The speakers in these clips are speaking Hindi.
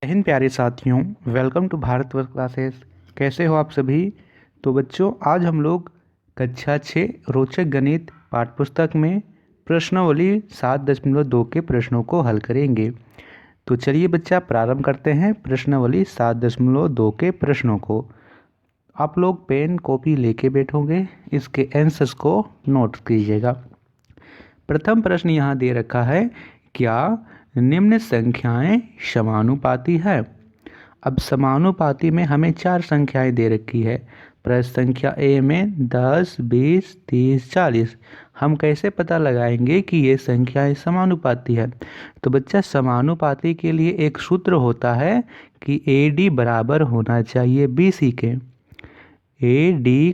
हिंद प्यारे साथियों, welcome to Bharat work classes. कैसे हो आप सभी। तो बच्चों, आज हम लोग कक्षा 6 रोचक गणित पाठ्यपुस्तक में प्रश्नावली 7.2 के प्रश्नों को हल करेंगे। तो चलिए बच्चा, प्रारंभ करते हैं प्रश्नावली 7.2 के प्रश्नों को। आप लोग पेन कॉपी लेके बैठोगे, इसके आंसर्स को नोट कीजिएगा। प्रथम प्रश्न यहाँ दे रखा है, क्या निम्न संख्याएं समानुपाती है। अब समानुपाती में हमें 4 संख्याएं दे रखी है। प्रश्न संख्या ए में 10, 20, 30, 40। हम कैसे पता लगाएंगे कि ये संख्याएं समानुपाती है। तो बच्चा, समानुपाती के लिए एक सूत्र होता है कि AD बराबर होना चाहिए BC के। AD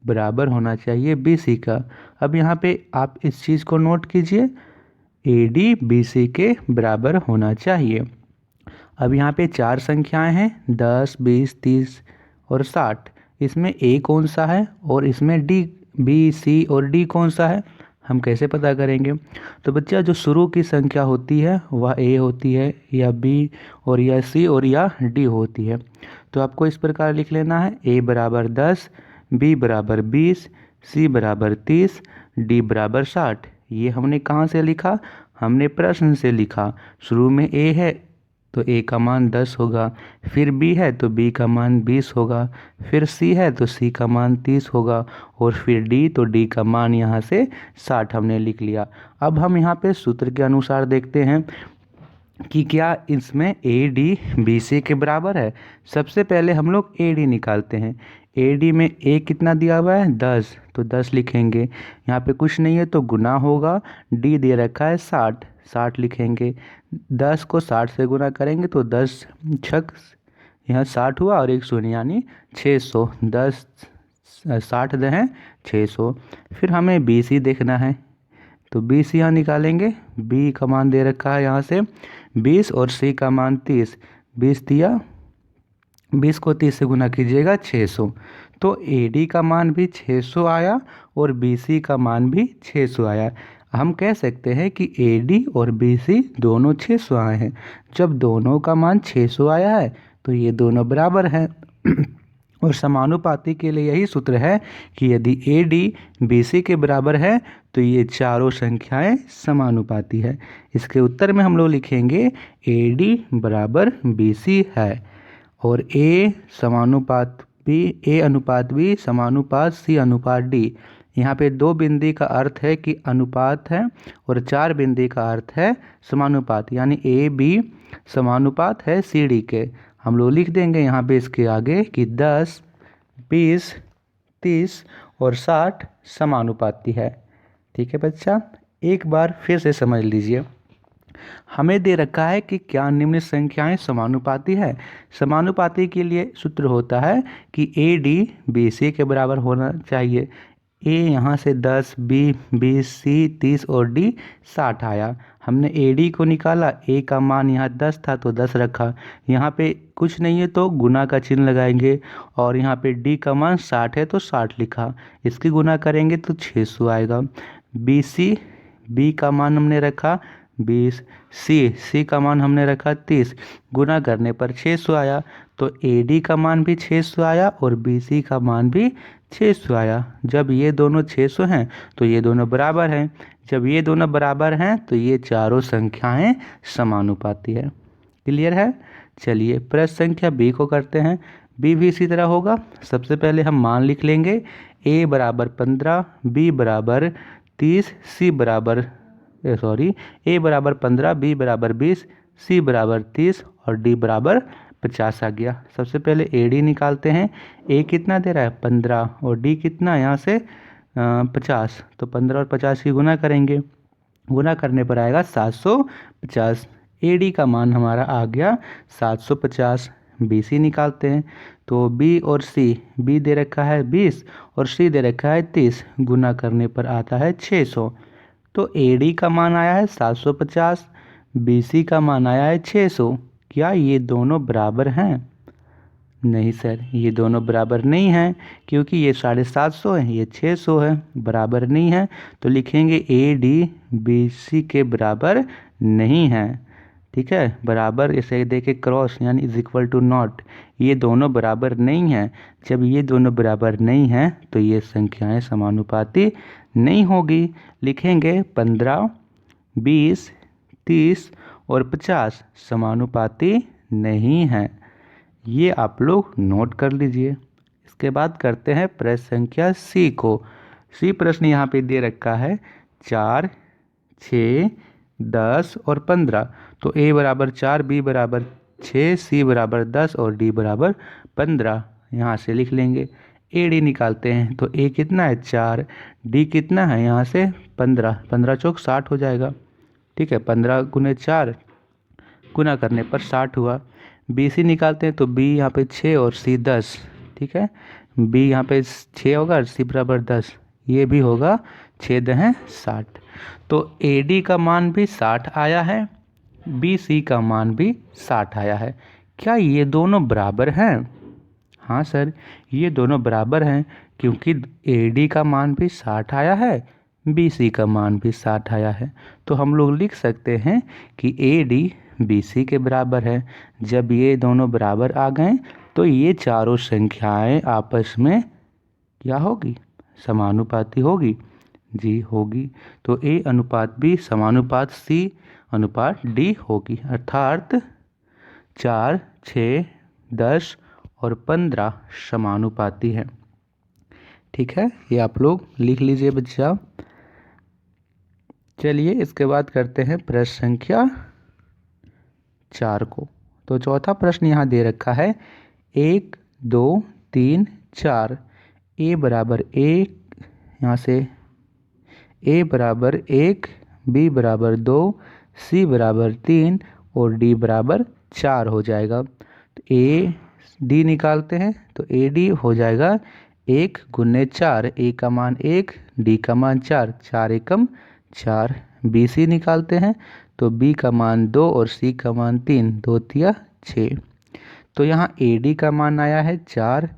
बराबर होना चाहिए BC का। अब यहाँ पे आप इस चीज़ को नोट कीजिए, AD BC के बराबर होना चाहिए। अब यहाँ पे 4 संख्याएं हैं, 10, 20, 30 और 60। इसमें A कौन सा है और इसमें D, B, C और D कौन सा है, हम कैसे पता करेंगे। तो बच्चा, जो शुरू की संख्या होती है वह A होती है, या B और या C और या D होती है। तो आपको इस प्रकार लिख लेना है, A बराबर 10, B बराबर 20, C बराबर 30, D बराबर 60। ये हमने कहाँ से लिखा, हमने प्रश्न से लिखा। शुरू में A है तो A का मान 10 होगा, फिर B है तो B का मान 20 होगा, फिर C है तो C का मान 30 होगा, और फिर D तो D का मान यहाँ से 60 हमने लिख लिया। अब हम यहाँ पे सूत्र के अनुसार देखते हैं कि क्या इसमें AD BC के बराबर है। सबसे पहले हम लोग AD निकालते हैं। AD में A कितना दिया हुआ है, 10, तो 10 लिखेंगे। यहाँ पे कुछ नहीं है तो गुना होगा। D दे रखा है 60, 60 लिखेंगे। 10 को 60 से गुना करेंगे तो 10 छक यहाँ 60 हुआ और एक शून्य यानी 600। 10 60 दे हैं 600। फिर हमें BC देखना है, तो 20 यहाँ निकालेंगे। B का मान दे रखा है यहाँ से 20 और C का मान 30। 20 दिया, 20 को 30 से गुना कीजिएगा 600। तो AD का मान भी 600 आया और BC का मान भी 600 आया। हम कह सकते हैं कि AD और BC दोनों 600 आए हैं। जब दोनों का मान 600 आया है तो ये दोनों बराबर हैं। और समानुपाती के लिए यही सूत्र है कि यदि AD BC के बराबर है तो ये चारों संख्याएं समानुपाती है। इसके उत्तर में हम लोग लिखेंगे AD बराबर BC है, और A समानुपात B, A अनुपात B समानुपात C अनुपात D। यहाँ पे 2 बिंदी का अर्थ है कि अनुपात है और 4 बिंदी का अर्थ है समानुपात, यानी AB समानुपात है CD के। हम लोग लिख देंगे यहाँ पे इसके आगे कि 10, 20, 30 और 60 समानुपाती है। ठीक है बच्चा, एक बार फिर से समझ लीजिए। हमें दे रखा है कि क्या निम्न संख्याएं समानुपाती है। समानुपाती के लिए सूत्र होता है कि AD BC के बराबर होना चाहिए। A यहाँ से 10, B 20, C 30 और D 60 आया। हमने AD को निकाला, A का मान यहाँ 10 था तो 10 रखा। यहाँ पे कुछ नहीं है तो गुना का चिन्ह लगाएंगे, और यहाँ पे D का मान 60 है तो 60 लिखा। इसकी गुना करेंगे तो 600 आएगा। BC, B का मान हमने रखा 20, C का मान हमने रखा 30। गुना करने पर 600 आया। तो AD का मान भी 600 आया और BC का मान भी 600 आया। जब ये दोनों 600 हैं तो ये दोनों बराबर हैं। जब ये दोनों बराबर हैं तो ये चारों संख्याएं समानुपाती है। क्लियर है। चलिए प्रश्न संख्या B को करते हैं। B भी इसी तरह होगा। सबसे पहले हम मान लिख लेंगे। A बराबर 15, B बराबर 30, A बराबर 15, B बराबर 20, C बराबर 30 और D बराबर 50 आ गया। सबसे पहले AD निकालते हैं। A कितना दे रहा है 15 और D कितना यहाँ से 50। तो 15 और 50 की गुना करेंगे, गुना करने पर आएगा 750। AD का मान हमारा आ गया 750। BC निकालते हैं। तो B और C, B दे रखा है 20 और C दे रखा है 30। गुना करने पर आता है 600। तो AD का मान आया है 750, BC का मान आया है 600। क्या ये दोनों बराबर हैं? नहीं सर, ये दोनों बराबर नहीं हैं, क्योंकि ये 750 है, ये 600 है, बराबर नहीं है। तो लिखेंगे AD BC के बराबर नहीं है। ठीक है, बराबर इसे देके क्रॉस यानी इज इक्वल टू नॉट, ये दोनों बराबर नहीं हैं। जब ये दोनों बराबर नहीं हैं तो ये संख्याएं समानुपाती नहीं होगी। लिखेंगे 15, 20, 30 और 50 समानुपाती नहीं हैं। ये आप लोग नोट कर लीजिए। इसके बाद करते हैं प्रश्न संख्या सी को। सी प्रश्न यहाँ पे दे रखा है 4, 6, 10 और 15। तो ए बराबर 4, बी बराबर 6, सी बराबर 10 और डी बराबर 15। यहाँ से लिख लेंगे। ए डी निकालते हैं तो ए कितना है 4, डी कितना है यहाँ से 15, 15 चौक 60 हो जाएगा। ठीक है, 15 गुने 4 गुना करने पर 60 हुआ। बी सी निकालते हैं तो बी यहाँ पे 6 और सी 10। ठीक है, बी यहाँ पे 6 होगा और सी बराबर 10, ये भी होगा, 6 दहें 60। तो ए डी का मान भी 60 आया है, बी सी का मान भी 60 आया है। क्या ये दोनों बराबर हैं? हाँ सर, ये दोनों बराबर हैं क्योंकि ए डी का मान भी 60 आया है, बी सी का मान भी 60 आया है। तो हम लोग लिख सकते हैं कि ए डी बी सी के बराबर है। जब ये दोनों बराबर आ गए तो ये चारों संख्याएं आपस में क्या होगी? समानुपाती होगी। जी होगी। तो ए अनुपात बी समानुपात सी अनुपात डी होगी, अर्थात 4, 6, 10 और 15 समानुपाती हैं। ठीक है, ये आप लोग लिख लीजिए बच्चा। चलिए इसके बाद करते हैं प्रश्न संख्या 4 को। तो चौथा प्रश्न यहाँ दे रखा है 1, 2, 3, 4। ए बराबर 1, यहाँ से ए बराबर 1, बी बराबर 2, सी बराबर 3 और डी बराबर 4 हो जाएगा। तो ए डी निकालते हैं तो ए डी हो जाएगा 1 गुने 4, ए का मान 1, डी का मान 4, 4 एकम 4। बी सी निकालते हैं तो बी का मान 2 और सी का मान 3, 2 तिया 6। तो यहाँ ए डी का मान आया है 4,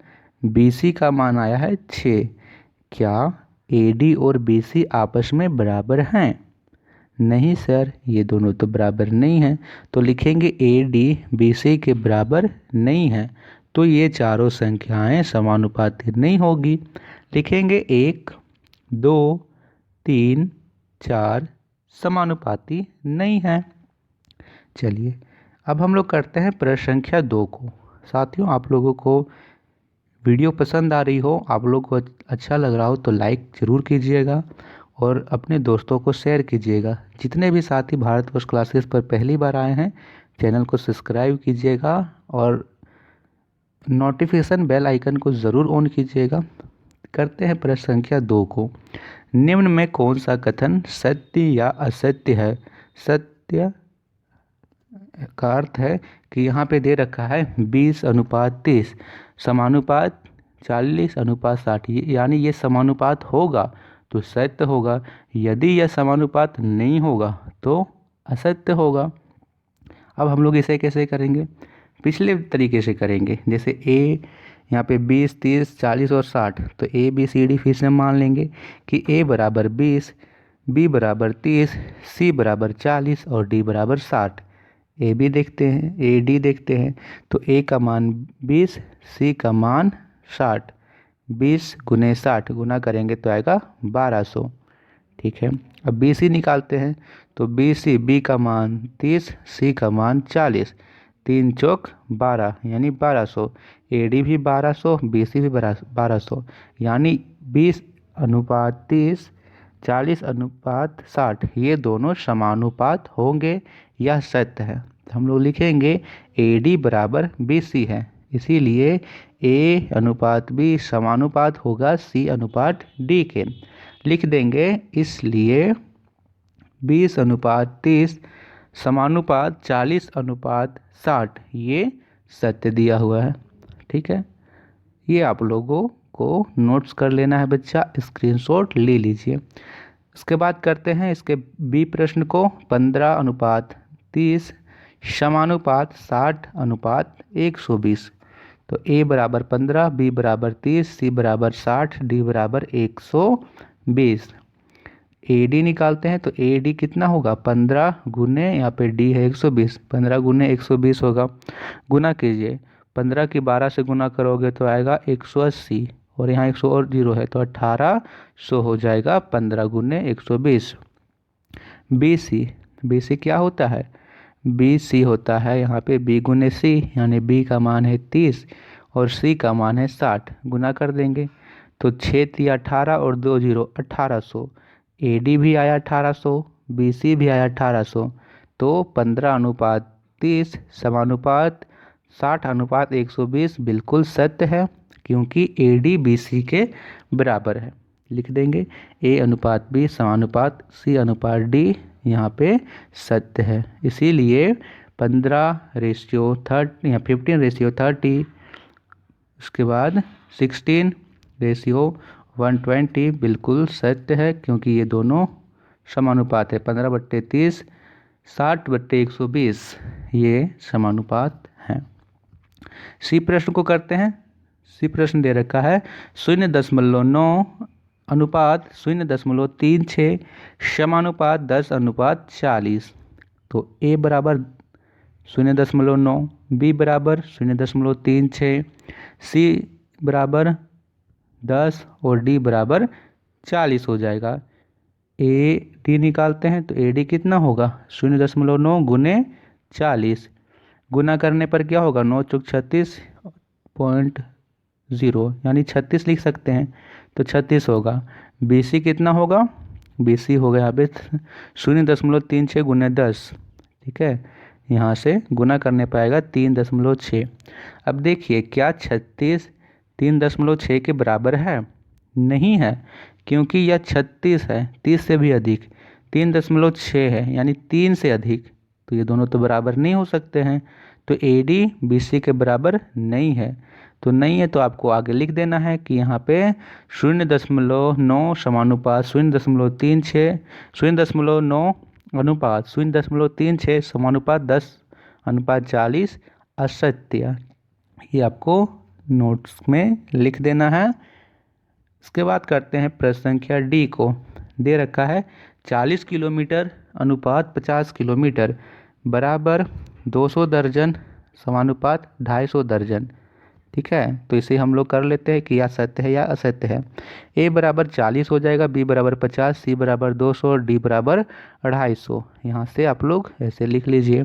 बी सी का मान आया है 6। क्या ए डी और बी सी आपस में बराबर हैं? नहीं सर, ये दोनों तो बराबर नहीं हैं। तो लिखेंगे ए डी बी सी के बराबर नहीं है, तो ये चारों संख्याएं समानुपाती नहीं होगी। लिखेंगे 1, 2, 3, 4 समानुपाती नहीं है। चलिए अब हम लोग करते हैं प्रश्न संख्या 2 को। साथियों, आप लोगों को वीडियो पसंद आ रही हो, आप लोग को अच्छा लग रहा हो तो लाइक ज़रूर कीजिएगा और अपने दोस्तों को शेयर कीजिएगा। जितने भी साथी भारतवर्ष क्लासेस पर पहली बार आए हैं, चैनल को सब्सक्राइब कीजिएगा और नोटिफिकेशन बेल आइकन को ज़रूर ऑन कीजिएगा। करते हैं प्रश्न संख्या 2 को। निम्न में कौन सा कथन सत्य या असत्य है? सत्य का अर्थ है कि यहाँ पे दे रखा है 20:30 समानुपात 40:60, यानी ये समानुपात होगा तो सत्य होगा, यदि यह समानुपात नहीं होगा तो असत्य होगा। अब हम लोग इसे कैसे करेंगे? पिछले तरीके से करेंगे। जैसे ए यहाँ पे 20, 30, 40 और 60, तो ए बी सी डी फिर से मान लेंगे कि ए बराबर 20, बी बराबर 30, सी बराबर 40 और डी बराबर 60। ए बी देखते हैं, ए डी देखते हैं, तो ए का मान 20, सी का मान 60, 20 गुने 60 गुना करेंगे तो आएगा 1200। ठीक है, अब बी सी निकालते हैं तो बी सी, बी का मान 30, सी का मान 40, 3 चौक 12 यानी 1200। ए डी भी 1200, बी सी भी 1200, यानी 20:30, 40:60 ये दोनों समानुपात होंगे, यह सत्य है। हम लोग लिखेंगे ए डी बराबर बी सी है, इसीलिए ए अनुपात बी समानुपात होगा सी अनुपात डी के। लिख देंगे इसलिए 20:30 समानुपात 40:60 ये सत्य दिया हुआ है। ठीक है, ये आप लोगों को नोट्स कर लेना है बच्चा, स्क्रीनशॉट ले लीजिए। इसके बाद करते हैं इसके बी प्रश्न को। 15:30 समानुपात 60:120। तो ए बराबर 15, बी बराबर 30, सी बराबर 60, डी बराबर 120। AD निकालते हैं तो AD कितना होगा 15 गुने यहाँ पे D है 120, 15 गुने 120 होगा। गुना कीजिए, 15 की 12 से गुना करोगे तो आएगा 180 और यहाँ 100 और 0 है तो 1800 हो जाएगा 15 गुने 120। BC क्या होता है? BC होता है यहाँ पे B गुने C, यानी B का मान है 30 और C का मान है 60। गुना कर देंगे तो 6 तिया 18 और 2 0 1800। AD भी आया 1800, BC भी आया 1800, तो 15:30 समानुपात 60:120 बिल्कुल सत्य है, क्योंकि AD BC के बराबर है। लिख देंगे A/B समानुपात C/D यहाँ पे सत्य है, इसीलिए 15:30 या 15:30, उसके बाद 16:120 बिल्कुल सत्य है, क्योंकि ये दोनों समानुपात है। 15/30 60/120 ये समानुपात हैं। सी प्रश्न को करते हैं। सी प्रश्न दे रखा है 0.9 अनुपात 0.36 समानुपात 10:40। तो A बराबर 0.9, B बराबर 0.36, C बराबर 10 और D बराबर 40 हो जाएगा। AD निकालते हैं तो AD कितना होगा 0.9 गुने 40। गुना करने पर क्या होगा 9 चौक 36.0, यानी 36 लिख सकते हैं, तो 36 होगा। BC कितना होगा? BC होगा यहाँ पे 0.36 गुने 10, ठीक है, यहाँ से गुना करने पाएगा 3.6। अब देखिए क्या 36 3.6 के बराबर है? नहीं है, क्योंकि यह 36 है 30 से भी अधिक, 3.6 है यानी 3 से अधिक, तो ये दोनों तो बराबर नहीं हो सकते हैं, तो AD BC के बराबर नहीं है। तो नहीं है तो आपको आगे लिख देना है कि यहाँ पे 0.9 समानुपात 0.36 0.9 अनुपात 0.36 समानुपात 10:40 असत्य। ये आपको नोट्स में लिख देना है। इसके बाद करते हैं प्रश्न संख्या D को। दे रखा है 40 किलोमीटर अनुपात 50 किलोमीटर बराबर 200 दर्जन समानुपात 250 दर्जन, ठीक है। तो इसे हम लोग कर लेते हैं कि या सत्य है या असत्य है। A बराबर 40 हो जाएगा, B बराबर 50, C बराबर 200 और D बराबर 250। यहाँ से आप लोग ऐसे लिख लीजिए।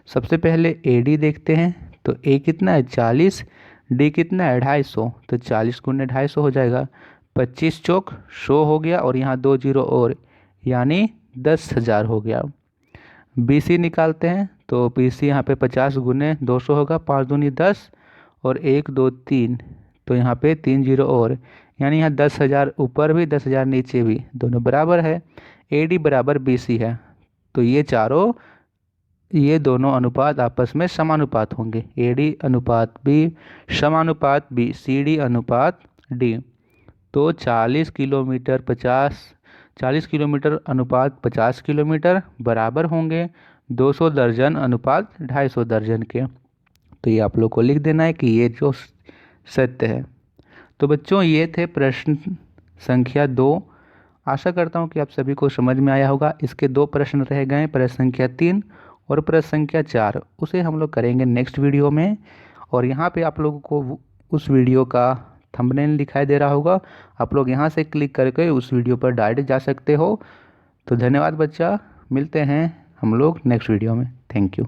सबसे पहले AD देखते हैं, तो A कितना है 40, D कितना है 250, तो 40 गुने 250 हो जाएगा, 25 चौक 100 हो गया और यहाँ 2 0 और, यानी 10,000 हो गया। BC निकालते हैं, तो BC यहाँ पे 50 गुने 200 होगा, 5 दूनी 10 और 1 2 3, तो यहाँ पे 3 0 और, यानी यहाँ 10,000 ऊपर भी 10,000 नीचे भी, दोनों बराबर है। AD बराबर BC है, तो ये दोनों अनुपात आपस में समानुपात होंगे। AD अनुपात B समानुपात B CD अनुपात D। तो 40 किलोमीटर अनुपात 50 किलोमीटर बराबर होंगे 200 दर्जन अनुपात 250 दर्जन के। तो ये आप लोग को लिख देना है कि ये जो सत्य है। तो बच्चों ये थे प्रश्न संख्या 2। आशा करता हूँ कि आप सभी को समझ में आया होगा। इसके 2 प्रश्न रह गए, प्रश्न संख्या 3 और प्रश्न संख्या 4, उसे हम लोग करेंगे नेक्स्ट वीडियो में। और यहाँ पे आप लोगों को उस वीडियो का थंबनेल दिखाई दे रहा होगा, आप लोग यहाँ से क्लिक करके उस वीडियो पर डायरेक्ट जा सकते हो। तो धन्यवाद बच्चा, मिलते हैं हम लोग नेक्स्ट वीडियो में। Thank you.